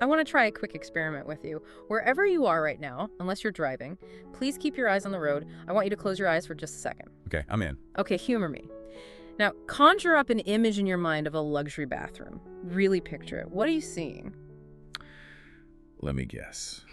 I want to try a quick experiment with you. Wherever you are right now, unless you're driving, please keep your eyes on the road. I want you to close your eyes for just a second. Okay, I'm in. Okay, humor me. Now, conjure up an image in your mind of a luxury bathroom. Really picture it. What are you seeing? Let me guess.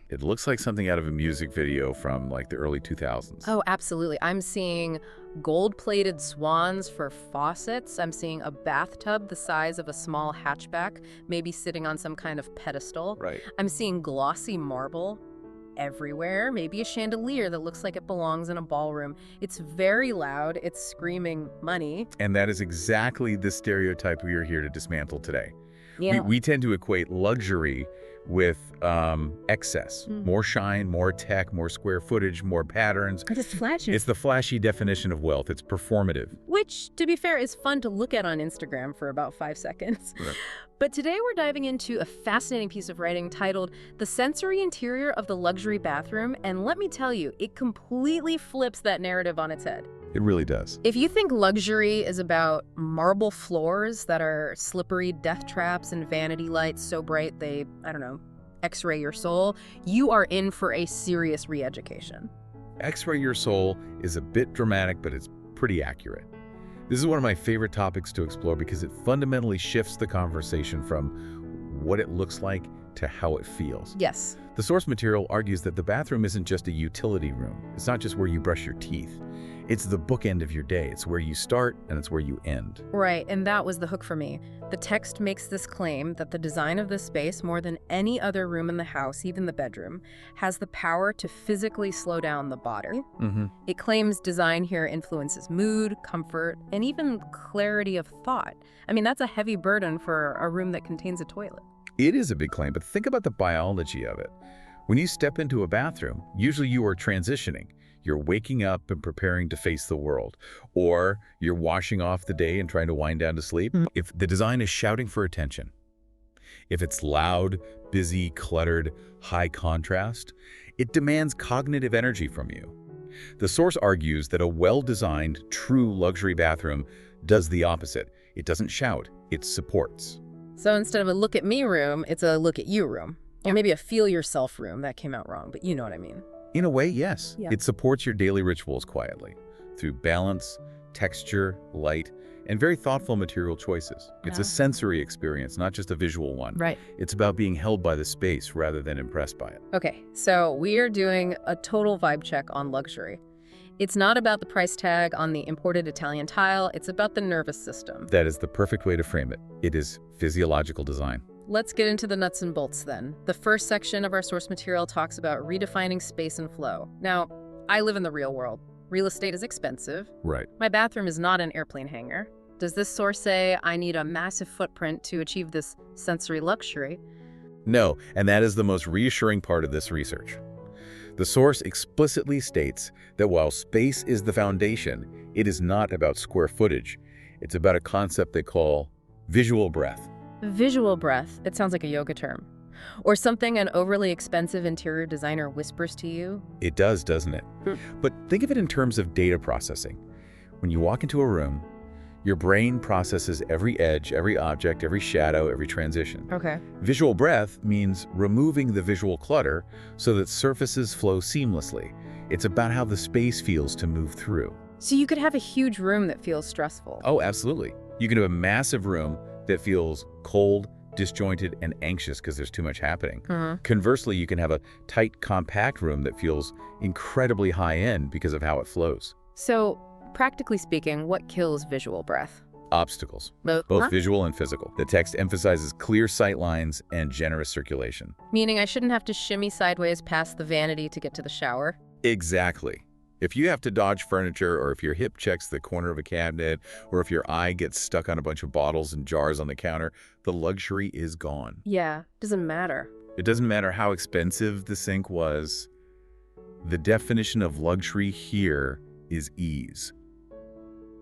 It looks like something out of a music video from like the early 2000s. Oh, absolutely. I'm seeing gold-plated swans for faucets. I'm seeing a bathtub the size of a small hatchback, maybe sitting on some kind of pedestal. Right. I'm seeing glossy marble everywhere, maybe a chandelier that looks like it belongs in a ballroom. It's very loud. It's screaming money. And that is exactly the stereotype we are here to dismantle today. Yeah. We tend to equate luxury with excess. More shine, more tech, more square footage, more patterns. It's flashy. It's the flashy definition of wealth. It's performative. Which, to be fair, is fun to look at on Instagram for about 5 seconds. Right. But today we're diving into a fascinating piece of writing titled The Sensory Interior of the Luxury Bathroom, and let me tell you, it completely flips that narrative on its head. It really does. If you think luxury is about marble floors that are slippery death traps and vanity lights so bright they, I don't know, X-ray your soul, you are in for a serious re-education. X-ray your soul is a bit dramatic, but it's pretty accurate. This is one of my favorite topics to explore because it fundamentally shifts the conversation from what it looks like to how it feels. Yes. The source material argues that the bathroom isn't just a utility room. It's not just where you brush your teeth. It's the bookend of your day. It's where you start and it's where you end. Right, and that was the hook for me. The text makes this claim that the design of this space, more than any other room in the house, even the bedroom, has the power to physically slow down the body. It claims design here influences mood, comfort, and even clarity of thought. I mean, that's a heavy burden for a room that contains a toilet. It is a big claim, but think about the biology of it. When you step into a bathroom, usually you are transitioning. You're waking up and preparing to face the world, or you're washing off the day and trying to wind down to sleep. If the design is shouting for attention, if it's loud, busy, cluttered, high contrast, it demands cognitive energy from you. The source argues that a well-designed, true luxury bathroom does the opposite. It doesn't shout, it supports. So instead of a look at me room, it's a look at you room. Or maybe a feel yourself room. That came out wrong, but you know what I mean. In a way, yes. Yeah. It supports your daily rituals quietly through balance, texture, light, and very thoughtful material choices. It's a sensory experience, not just a visual one. Right. It's about being held by the space rather than impressed by it. Okay, so we are doing a total vibe check on luxury. It's not about the price tag on the imported Italian tile. It's about the nervous system. That is the perfect way to frame it. It is physiological design. Let's get into the nuts and bolts then. The first section of our source material talks about redefining space and flow. Now, I live in the real world. Real estate is expensive. Right. My bathroom is not an airplane hangar. Does this source say I need a massive footprint to achieve this sensory luxury? No, and that is the most reassuring part of this research. The source explicitly states that while space is the foundation, it is not about square footage. It's about a concept they call visual breath. Visual breath. It sounds like a yoga term. Or something an overly expensive interior designer whispers to you. It does, doesn't it? But think of it in terms of data processing. When you walk into a room, your brain processes every edge, every object, every shadow, every transition. Okay. Visual breath means removing the visual clutter so that surfaces flow seamlessly. It's about how the space feels to move through. So you could have a huge room that feels stressful. Oh, absolutely. You can have a massive room that feels cold, disjointed, and anxious because there's too much happening. Conversely, you can have a tight, compact room that feels incredibly high-end because of how it flows. So, practically speaking, what kills visual breath? Obstacles, Both visual and physical. The text emphasizes clear sight lines and generous circulation. Meaning I shouldn't have to shimmy sideways past the vanity to get to the shower? Exactly. If you have to dodge furniture, or if your hip checks the corner of a cabinet, or if your eye gets stuck on a bunch of bottles and jars on the counter, the luxury is gone. Yeah, doesn't matter. It doesn't matter how expensive the sink was. The definition of luxury here is ease.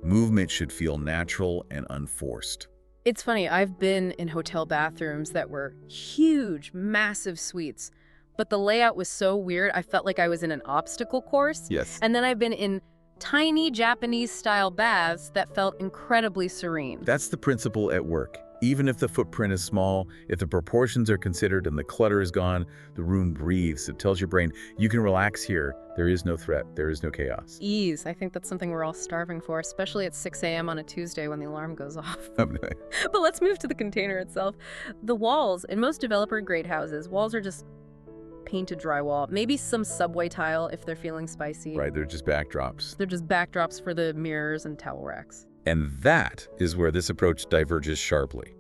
Movement should feel natural and unforced. It's funny, I've been in hotel bathrooms that were huge, massive suites, but the layout was so weird, I felt like I was in an obstacle course. Yes. And then I've been in tiny Japanese-style baths that felt incredibly serene. That's the principle at work. Even if the footprint is small, if the proportions are considered and the clutter is gone, the room breathes. It tells your brain, you can relax here. There is no threat. There is no chaos. Ease. I think that's something we're all starving for, especially at 6 a.m. on a Tuesday when the alarm goes off. But let's move to the container itself. The walls. In most developer-grade houses, walls are just painted drywall, maybe some subway tile if they're feeling spicy. Right, they're just backdrops. They're just backdrops for the mirrors and towel racks. And that is where this approach diverges sharply.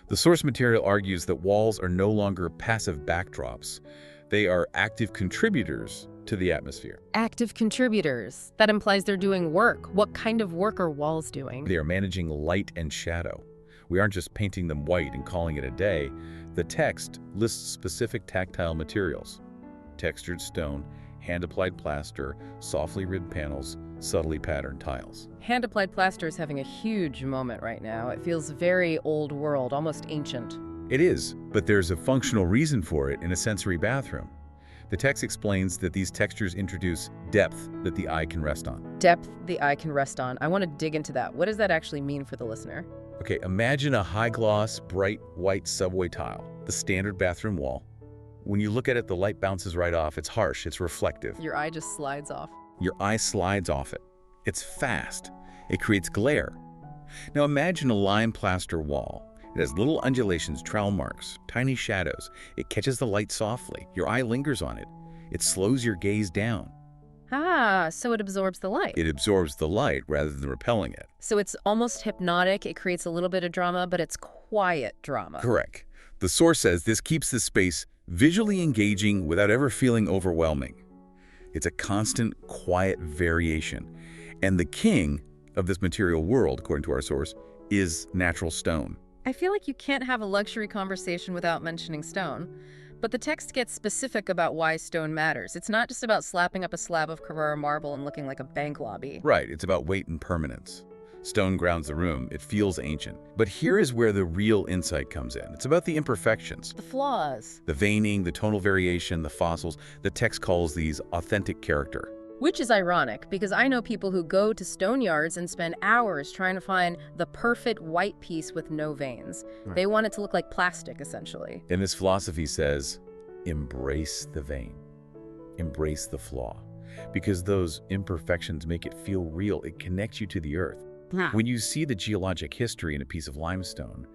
The source material argues that walls are no longer passive backdrops. They are active contributors to the atmosphere. Active contributors. That implies they're doing work. What kind of work are walls doing? They are managing light and shadow. We aren't just painting them white and calling it a day. The text lists specific tactile materials: textured stone, hand-applied plaster, softly ribbed panels, subtly patterned tiles. Hand-applied plaster is having a huge moment right now. It feels very old world, almost ancient. It is, but there's a functional reason for it in a sensory bathroom. The text explains that these textures introduce depth that the eye can rest on. Depth the eye can rest on. I want to dig into that. What does that actually mean for the listener? Okay, imagine a high-gloss, bright white subway tile, the standard bathroom wall. When you look at it, the light bounces right off. It's harsh, it's reflective. Your eye just slides off. Your eye slides off it. It's fast. It creates glare. Now imagine a lime plaster wall. It has little undulations, trowel marks, tiny shadows. It catches the light softly. Your eye lingers on it. It slows your gaze down. Ah, so it absorbs the light. It absorbs the light rather than repelling it. So it's almost hypnotic. It creates a little bit of drama, but it's quiet drama. Correct. The source says this keeps the space visually engaging without ever feeling overwhelming. It's a constant, quiet variation. And the king of this material world, according to our source, is natural stone. I feel like you can't have a luxury conversation without mentioning stone. But the text gets specific about why stone matters. It's not just about slapping up a slab of Carrara marble and looking like a bank lobby. Right, it's about weight and permanence. Stone grounds the room. It feels ancient. But here is where the real insight comes in. It's about the imperfections. The flaws. The veining, the tonal variation, the fossils. The text calls these authentic character. Which is ironic, because I know people who go to stone yards and spend hours trying to find the perfect white piece with no veins. Right. They want it to look like plastic, essentially. And this philosophy says, embrace the vein. Embrace the flaw. Because those imperfections make it feel real. It connects you to the earth. When you see the geologic history in a piece of limestone,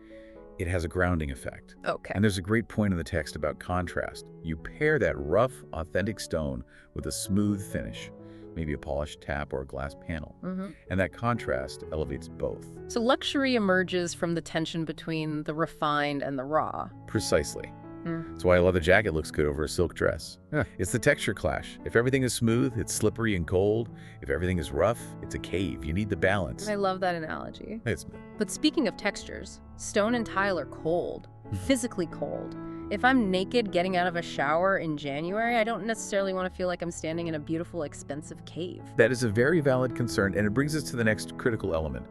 it has a grounding effect. Okay. And there's a great point in the text about contrast. You pair that rough, authentic stone with a smooth finish, maybe a polished tap or a glass panel. And that contrast elevates both. So luxury emerges from the tension between the refined and the raw. Precisely. That's why I love the jacket looks good over a silk dress. It's the texture clash. If everything is smooth, it's slippery and cold. If everything is rough, it's a cave. You need the balance. I love that analogy. But speaking of textures, stone and tile are cold, physically cold. If I'm naked getting out of a shower in January, I don't necessarily want to feel like I'm standing in a beautiful, expensive cave. That is a very valid concern, and it brings us to the next critical element: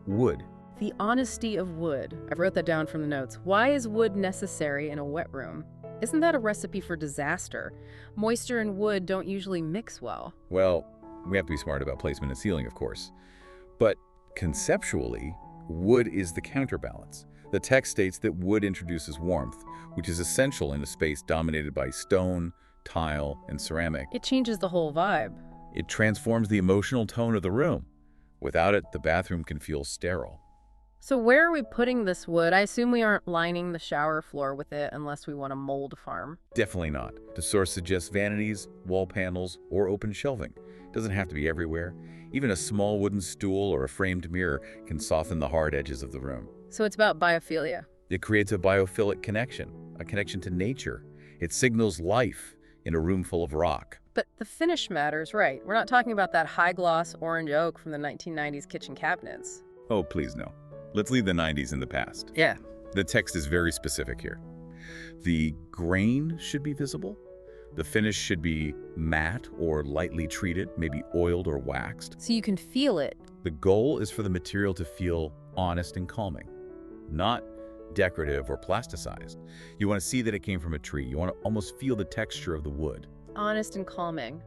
wood. The honesty of wood. I wrote that down from the notes. Why is wood necessary in a wet room? Isn't that a recipe for disaster? Moisture and wood don't usually mix well. Well, we have to be smart about placement and sealing, of course. But conceptually, wood is the counterbalance. The text states that wood introduces warmth, which is essential in a space dominated by stone, tile, and ceramic. It changes the whole vibe. It transforms the emotional tone of the room. Without it, the bathroom can feel sterile. So where are we putting this wood? I assume we aren't lining the shower floor with it unless we want a mold farm. Definitely not. The source suggests vanities, wall panels, or open shelving. It doesn't have to be everywhere. Even a small wooden stool or a framed mirror can soften the hard edges of the room. So it's about biophilia. It creates a biophilic connection, a connection to nature. It signals life in a room full of rock. But the finish matters, right? We're not talking about that high-gloss orange oak from the 1990s kitchen cabinets. Oh, please no. Let's leave the 90s in the past. Yeah. The text is very specific here. The grain should be visible. The finish should be matte or lightly treated, maybe oiled or waxed. So you can feel it. The goal is for the material to feel honest and calming, not decorative or plasticized. You want to see that it came from a tree. You want to almost feel the texture of the wood. Honest and calming.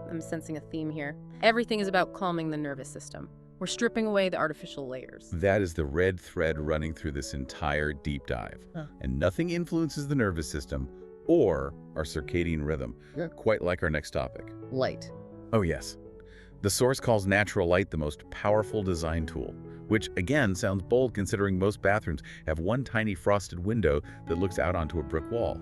I'm sensing a theme here. Everything is about calming the nervous system. We're stripping away the artificial layers. That is the red thread running through this entire deep dive. And nothing influences the nervous system or our circadian rhythm, quite like our next topic. Light. Oh yes. The source calls natural light the most powerful design tool, which again sounds bold considering most bathrooms have one tiny frosted window that looks out onto a brick wall.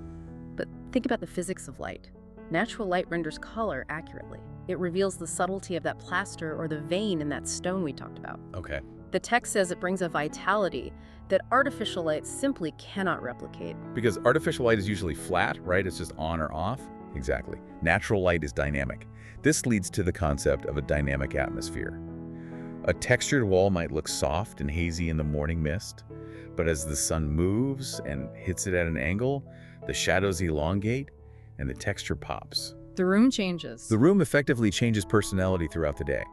But think about the physics of light. Natural light renders color accurately. It reveals the subtlety of that plaster or the vein in that stone we talked about. Okay. The text says it brings a vitality that artificial light simply cannot replicate. Because artificial light is usually flat, right? It's just on or off. Exactly. Natural light is dynamic. This leads to the concept of a dynamic atmosphere. A textured wall might look soft and hazy in the morning mist, but as the sun moves and hits it at an angle, the shadows elongate and the texture pops. The room changes. The room effectively changes personality throughout the day.